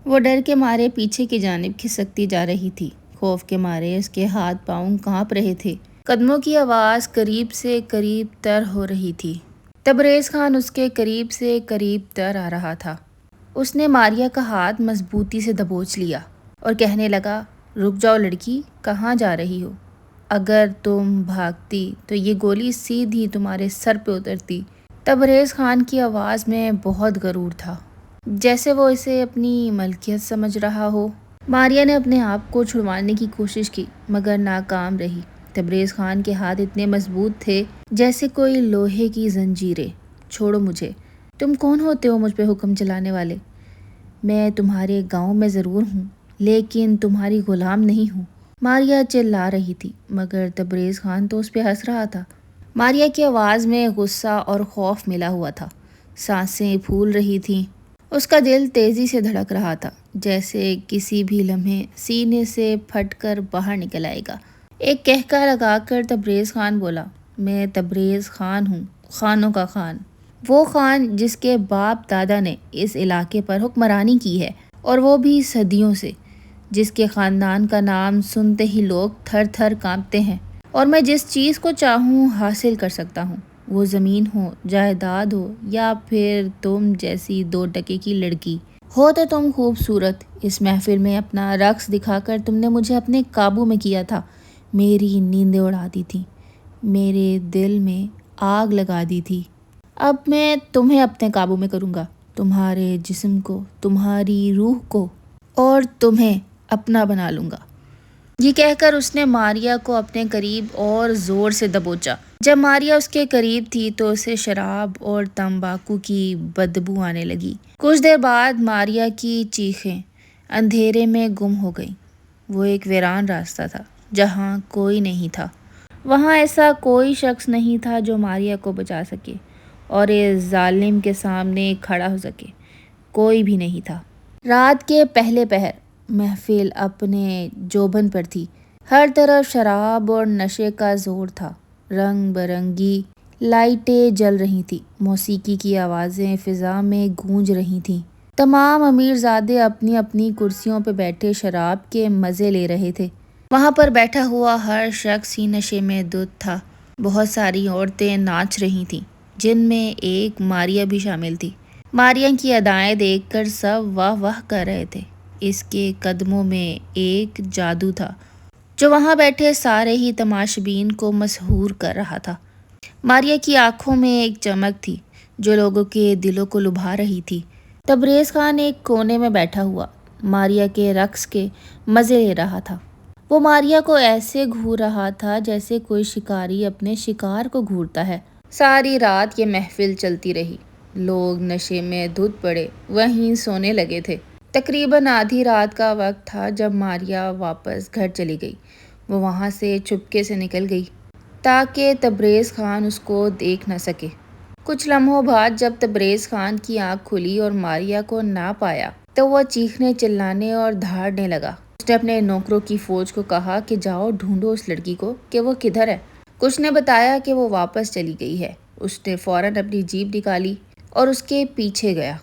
وہ ڈر کے مارے پیچھے کی جانب کھسکتی جا رہی تھی۔ خوف کے مارے اس کے ہاتھ پاؤں کانپ رہے تھے۔ قدموں کی آواز قریب سے قریب تر ہو رہی تھی۔ تبریز خان اس کے قریب سے قریب تر آ رہا تھا۔ اس نے ماریا کا ہاتھ مضبوطی سے دبوچ لیا اور کہنے لگا، رک جاؤ لڑکی، کہاں جا رہی ہو؟ اگر تم بھاگتی تو یہ گولی سیدھی تمہارے سر پہ اترتی۔ تبریز خان کی آواز میں بہت غرور تھا، جیسے وہ اسے اپنی ملکیت سمجھ رہا ہو۔ ماریا نے اپنے آپ کو چھڑوانے کی کوشش کی مگر ناکام رہی۔ تبریز خان کے ہاتھ اتنے مضبوط تھے جیسے کوئی لوہے کی زنجیریں۔ چھوڑو مجھے، تم کون ہوتے ہو مجھ پہ حکم چلانے والے؟ میں تمہارے گاؤں میں ضرور ہوں لیکن تمہاری غلام نہیں ہوں۔ ماریا چلا رہی تھی مگر تبریز خان تو اس پہ ہنس رہا تھا۔ ماریا کی آواز میں غصہ اور خوف ملا ہوا تھا۔ سانسیں پھول رہی تھیں۔ اس کا دل تیزی سے دھڑک رہا تھا، جیسے کسی بھی لمحے سینے سے پھٹ کر باہر نکل آئے گا۔ ایک کہکا لگا کر تبریز خان بولا، میں تبریز خان ہوں، خانوں کا خان۔ وہ خان جس کے باپ دادا نے اس علاقے پر حکمرانی کی ہے، اور وہ بھی صدیوں سے، جس کے خاندان کا نام سنتے ہی لوگ تھر تھر کانپتے ہیں، اور میں جس چیز کو چاہوں حاصل کر سکتا ہوں، وہ زمین ہو، جائیداد ہو، یا پھر تم جیسی 2 ٹکے کی لڑکی ہو۔ تو تم خوبصورت، اس محفل میں اپنا رقص دکھا کر تم نے مجھے اپنے قابو میں کیا تھا، میری نیندیں اڑا دی تھی، میرے دل میں آگ لگا دی تھی۔ اب میں تمہیں اپنے قابو میں کروں گا، تمہارے جسم کو، تمہاری روح کو، اور تمہیں اپنا بنا لوں گا۔ یہ کہہ کر اس نے ماریا کو اپنے قریب اور زور سے دبوچا۔ جب ماریا اس کے قریب تھی تو اسے شراب اور تمباکو کی بدبو آنے لگی۔ کچھ دیر بعد ماریا کی چیخیں اندھیرے میں گم ہو گئیں۔ وہ ایک ویران راستہ تھا جہاں کوئی نہیں تھا۔ وہاں ایسا کوئی شخص نہیں تھا جو ماریا کو بچا سکے اور اس ظالم کے سامنے کھڑا ہو سکے۔ کوئی بھی نہیں تھا۔ رات کے پہلے پہر محفل اپنے جوبن پر تھی۔ ہر طرف شراب اور نشے کا زور تھا۔ رنگ برنگی لائٹیں جل رہی تھیں، موسیقی کی آوازیں فضا میں گونج رہی تھیں۔ تمام امیرزادے اپنی اپنی کرسیوں پہ بیٹھے شراب کے مزے لے رہے تھے۔ وہاں پر بیٹھا ہوا ہر شخص ہی نشے میں دھت تھا۔ بہت ساری عورتیں ناچ رہی تھیں، جن میں ایک ماریا بھی شامل تھی۔ ماریا کی ادائیں دیکھ کر سب واہ واہ کر رہے تھے۔ اس کے قدموں میں ایک جادو تھا جو وہاں بیٹھے سارے ہی تماشبین کو مسحور کر رہا تھا۔ ماریا کی آنکھوں میں ایک چمک تھی جو لوگوں کے دلوں کو لبھا رہی تھی۔ تبریز خان ایک کونے میں بیٹھا ہوا ماریا کے رقص کے مزے لے رہا تھا۔ وہ ماریا کو ایسے گھور رہا تھا جیسے کوئی شکاری اپنے شکار کو گھورتا ہے۔ ساری رات یہ محفل چلتی رہی۔ لوگ نشے میں دھت پڑے وہیں سونے لگے تھے۔ تقریباً آدھی رات کا وقت تھا جب ماریا واپس گھر چلی گئی۔ وہ وہاں سے چپکے سے نکل گئی تاکہ تبریز خان اس کو دیکھ نہ سکے۔ کچھ لمحوں بعد جب تبریز خان کی آنکھ کھلی اور ماریا کو نہ پایا تو وہ چیخنے چلانے اور دھاڑنے لگا۔ اس نے اپنے نوکروں کی فوج کو کہا کہ جاؤ ڈھونڈو اس لڑکی کو کہ وہ کدھر ہے۔ کچھ نے بتایا کہ وہ واپس چلی گئی ہے۔ اس نے فوراً اپنی جیپ نکالی اور اس کے پیچھے گیا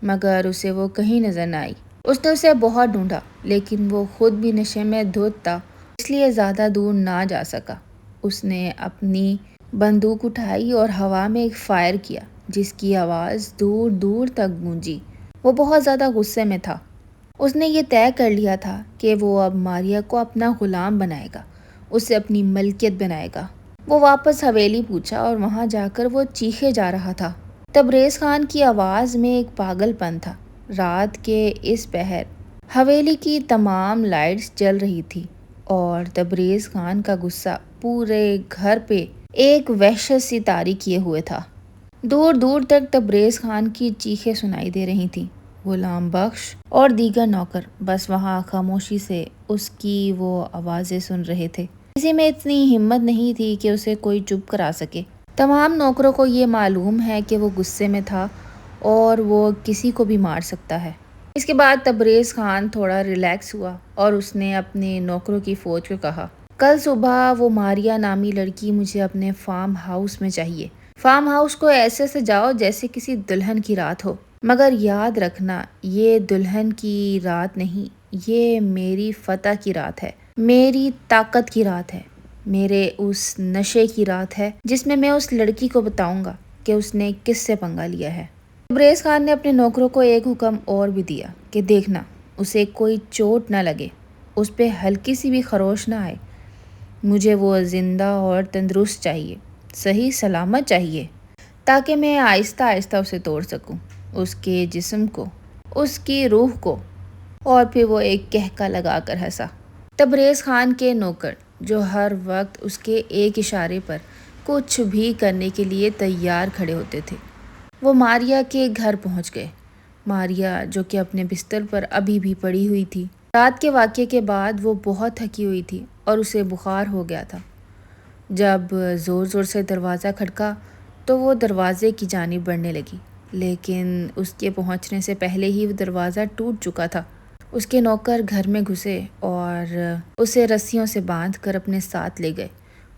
مگر اسے وہ کہیں نظر نہ آئی۔ اس نے اسے بہت ڈھونڈا لیکن وہ خود بھی نشے میں دھت تھا، اس لیے زیادہ دور نہ جا سکا۔ اس نے اپنی بندوق اٹھائی اور ہوا میں ایک فائر کیا جس کی آواز دور دور تک گونجی۔ وہ بہت زیادہ غصے میں تھا۔ اس نے یہ طے کر لیا تھا کہ وہ اب ماریا کو اپنا غلام بنائے گا، اسے اپنی ملکیت بنائے گا۔ وہ واپس حویلی پہنچا اور وہاں جا کر وہ چیخے جا رہا تھا۔ تبریز خان کی آواز میں ایک پاگل پن تھا۔ رات کے اس پہر حویلی کی تمام لائٹس جل رہی تھی اور تبریز خان کا غصہ پورے گھر پہ ایک وحشت سی طاری کیے ہوئے تھا۔ دور دور تک تبریز خان کی چیخیں سنائی دے رہی تھیں۔ غلام بخش اور دیگر نوکر بس وہاں خاموشی سے اس کی وہ آوازیں سن رہے تھے۔ کسی میں اتنی ہمت نہیں تھی کہ اسے کوئی چپ کرا سکے۔ تمام نوکروں کو یہ معلوم ہے کہ وہ غصے میں تھا اور وہ کسی کو بھی مار سکتا ہے۔ اس کے بعد تبریز خان تھوڑا ریلیکس ہوا اور اس نے اپنے نوکروں کی فوج کو کہا، کل صبح وہ ماریا نامی لڑکی مجھے اپنے فارم ہاؤس میں چاہیے۔ فارم ہاؤس کو ایسے سجاؤ جیسے کسی دلہن کی رات ہو۔ مگر یاد رکھنا یہ دلہن کی رات نہیں، یہ میری فتح کی رات ہے، میری طاقت کی رات ہے، میرے اس نشے کی رات ہے جس میں اس لڑکی کو بتاؤں گا کہ اس نے کس سے پنگا لیا ہے۔ تبریز خان نے اپنے نوکروں کو ایک حکم اور بھی دیا کہ دیکھنا اسے کوئی چوٹ نہ لگے، اس پہ ہلکی سی بھی خروش نہ آئے، مجھے وہ زندہ اور تندرست چاہیے، صحیح سلامت چاہیے، تاکہ میں آہستہ آہستہ اسے توڑ سکوں، اس کے جسم کو، اس کی روح کو۔ اور پھر وہ ایک کہکا لگا کر ہنسا۔ تبریز خان کے نوکر جو ہر وقت اس کے ایک اشارے پر کچھ بھی کرنے کے لیے تیار کھڑے ہوتے تھے، وہ ماریا کے گھر پہنچ گئے۔ ماریا جو کہ اپنے بستر پر ابھی بھی پڑی ہوئی تھی، رات کے واقعے کے بعد وہ بہت تھکی ہوئی تھی اور اسے بخار ہو گیا تھا۔ جب زور زور سے دروازہ کھٹکا تو وہ دروازے کی جانب بڑھنے لگی، لیکن اس کے پہنچنے سے پہلے ہی وہ دروازہ ٹوٹ چکا تھا۔ اس کے نوکر گھر میں گھسے اور اسے رسیوں سے باندھ کر اپنے ساتھ لے گئے۔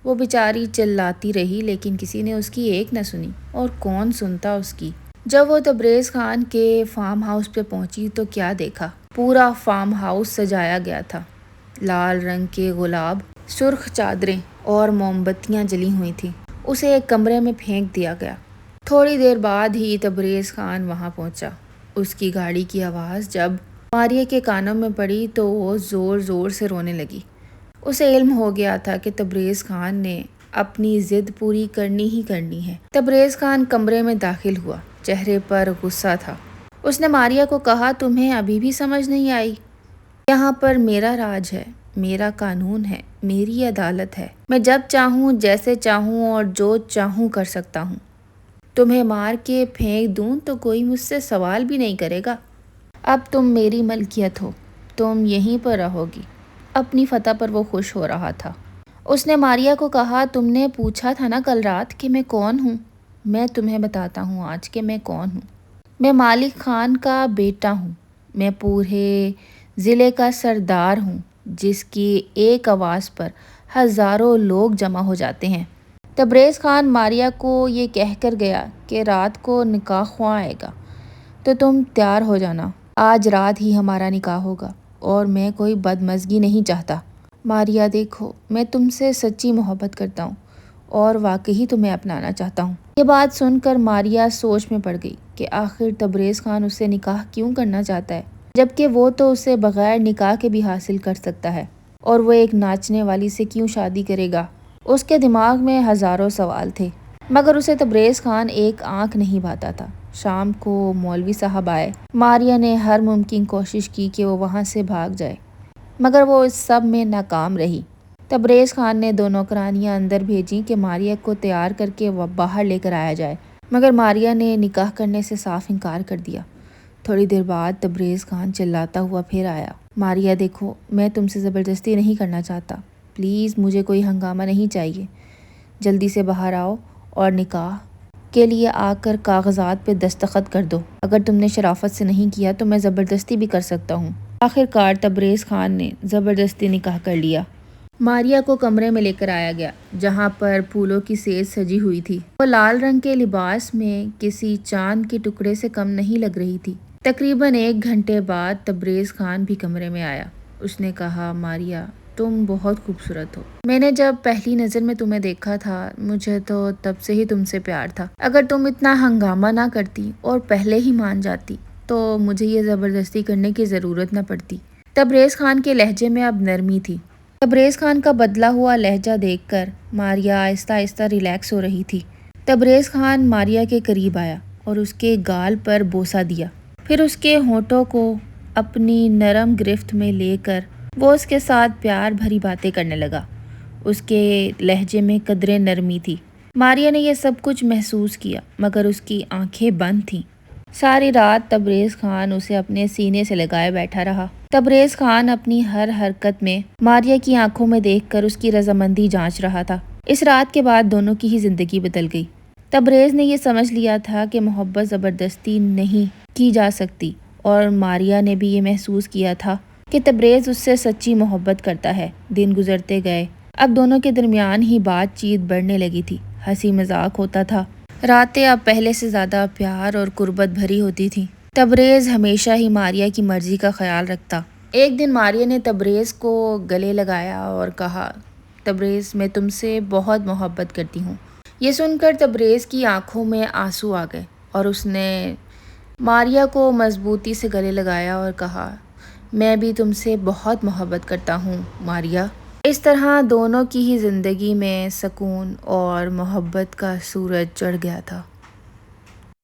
وہ بیچاری چلاتی رہی لیکن کسی نے اس کی ایک نہ سنی، اور کون سنتا اس کی۔ جب وہ تبریز خان کے فارم ہاؤس پہ پہنچی تو کیا دیکھا، پورا فارم ہاؤس سجایا گیا تھا۔ لال رنگ کے گلاب، سرخ چادریں اور موم بتیاں جلی ہوئی تھیں۔ اسے ایک کمرے میں پھینک دیا گیا۔ تھوڑی دیر بعد ہی تبریز خان وہاں پہنچا۔ اس کی گاڑی کی آواز جب ماریا کے کانوں میں پڑی تو وہ زور زور سے رونے لگی۔ اسے علم ہو گیا تھا کہ تبریز خان نے اپنی ضد پوری کرنی ہی کرنی ہے۔ تبریز خان کمرے میں داخل ہوا، چہرے پر غصہ تھا۔ اس نے ماریا کو کہا، تمہیں ابھی بھی سمجھ نہیں آئی؟ یہاں پر میرا راج ہے، میرا قانون ہے، میری عدالت ہے، میں جب چاہوں، جیسے چاہوں اور جو چاہوں کر سکتا ہوں۔ تمہیں مار کے پھینک دوں تو کوئی مجھ سے سوال بھی نہیں کرے گا۔ اب تم میری ملکیت ہو، تم یہیں پر رہو گی۔ اپنی فتح پر وہ خوش ہو رہا تھا۔ اس نے ماریا کو کہا، تم نے پوچھا تھا نا کل رات کہ میں کون ہوں؟ میں تمہیں بتاتا ہوں آج کہ میں کون ہوں۔ میں مالک خان کا بیٹا ہوں، میں پورے ضلع کا سردار ہوں، جس کی ایک آواز پر ہزاروں لوگ جمع ہو جاتے ہیں۔ تبریز خان ماریا کو یہ کہہ کر گیا کہ رات کو نکاح خواہ آئے گا تو تم تیار ہو جانا، آج رات ہی ہمارا نکاح ہوگا، اور میں کوئی بدمزگی نہیں چاہتا۔ ماریا دیکھو، میں تم سے سچی محبت کرتا ہوں اور واقعی تمہیں اپنانا چاہتا ہوں۔ یہ بات سن کر ماریا سوچ میں پڑ گئی کہ آخر تبریز خان اس سے نکاح کیوں کرنا چاہتا ہے، جبکہ وہ تو اسے بغیر نکاح کے بھی حاصل کر سکتا ہے، اور وہ ایک ناچنے والی سے کیوں شادی کرے گا؟ اس کے دماغ میں ہزاروں سوال تھے، مگر اسے تبریز خان ایک آنکھ نہیں بھاتا تھا۔ شام کو مولوی صاحب آئے۔ ماریا نے ہر ممکن کوشش کی کہ وہ وہاں سے بھاگ جائے، مگر وہ اس سب میں ناکام رہی۔ تبریز خان نے 2 نوکرانیاں اندر بھیجیں کہ ماریا کو تیار کر کے باہر لے کر آیا جائے، مگر ماریا نے نکاح کرنے سے صاف انکار کر دیا۔ تھوڑی دیر بعد تبریز خان چلاتا ہوا پھر آیا۔ ماریا دیکھو، میں تم سے زبردستی نہیں کرنا چاہتا، پلیز مجھے کوئی ہنگامہ نہیں چاہیے، جلدی سے باہر آؤ اور نکاح کے لیے آ کر کاغذات پہ دستخط کر دو۔ اگر تم نے شرافت سے نہیں کیا تو میں زبردستی بھی کر سکتا ہوں۔ آخر کار تبریز خان نے زبردستی نکاح کر لیا۔ ماریا کو کمرے میں لے کر آیا گیا جہاں پر پھولوں کی سیج سجی ہوئی تھی۔ وہ لال رنگ کے لباس میں کسی چاند کے ٹکڑے سے کم نہیں لگ رہی تھی۔ تقریباً 1 گھنٹے بعد تبریز خان بھی کمرے میں آیا۔ اس نے کہا، ماریا تم بہت خوبصورت ہو، میں نے جب پہلی نظر میں تمہیں دیکھا تھا مجھے تو تب سے ہی تم سے پیار تھا۔ اگر تم اتنا ہنگامہ نہ کرتی اور پہلے ہی مان جاتی تو مجھے یہ زبردستی کرنے کی ضرورت نہ پڑتی۔ تبریز خان کے لہجے میں اب نرمی تھی۔ تبریز خان کا بدلا ہوا لہجہ دیکھ کر ماریا آہستہ آہستہ ریلیکس ہو رہی تھی۔ تبریز خان ماریا کے قریب آیا اور اس کے گال پر بوسہ دیا، پھر اس کے ہونٹوں کو اپنی نرم گرفت میں لے کر وہ اس کے ساتھ پیار بھری باتیں کرنے لگا۔ اس کے لہجے میں قدرے نرمی تھی۔ ماریا نے یہ سب کچھ محسوس کیا، مگر اس کی آنکھیں بند تھیں۔ ساری رات تبریز خان اسے اپنے سینے سے لگائے بیٹھا رہا۔ تبریز خان اپنی ہر حرکت میں ماریا کی آنکھوں میں دیکھ کر اس کی رضامندی جانچ رہا تھا۔ اس رات کے بعد دونوں کی ہی زندگی بدل گئی۔ تبریز نے یہ سمجھ لیا تھا کہ محبت زبردستی نہیں کی جا سکتی، اور ماریا نے بھی یہ محسوس کیا تھا کہ تبریز اس سے سچی محبت کرتا ہے۔ دن گزرتے گئے، اب دونوں کے درمیان ہی بات چیت بڑھنے لگی تھی، ہنسی مذاق ہوتا تھا۔ راتیں اب پہلے سے زیادہ پیار اور قربت بھری ہوتی تھیں۔ تبریز ہمیشہ ہی ماریا کی مرضی کا خیال رکھتا۔ ایک دن ماریا نے تبریز کو گلے لگایا اور کہا، تبریز، میں تم سے بہت محبت کرتی ہوں۔ یہ سن کر تبریز کی آنکھوں میں آنسو آ گئے اور اس نے ماریا کو مضبوطی سے گلے لگایا اور کہا، میں بھی تم سے بہت محبت کرتا ہوں ماریا۔ اس طرح دونوں کی ہی زندگی میں سکون اور محبت کا سورج چڑھ گیا تھا۔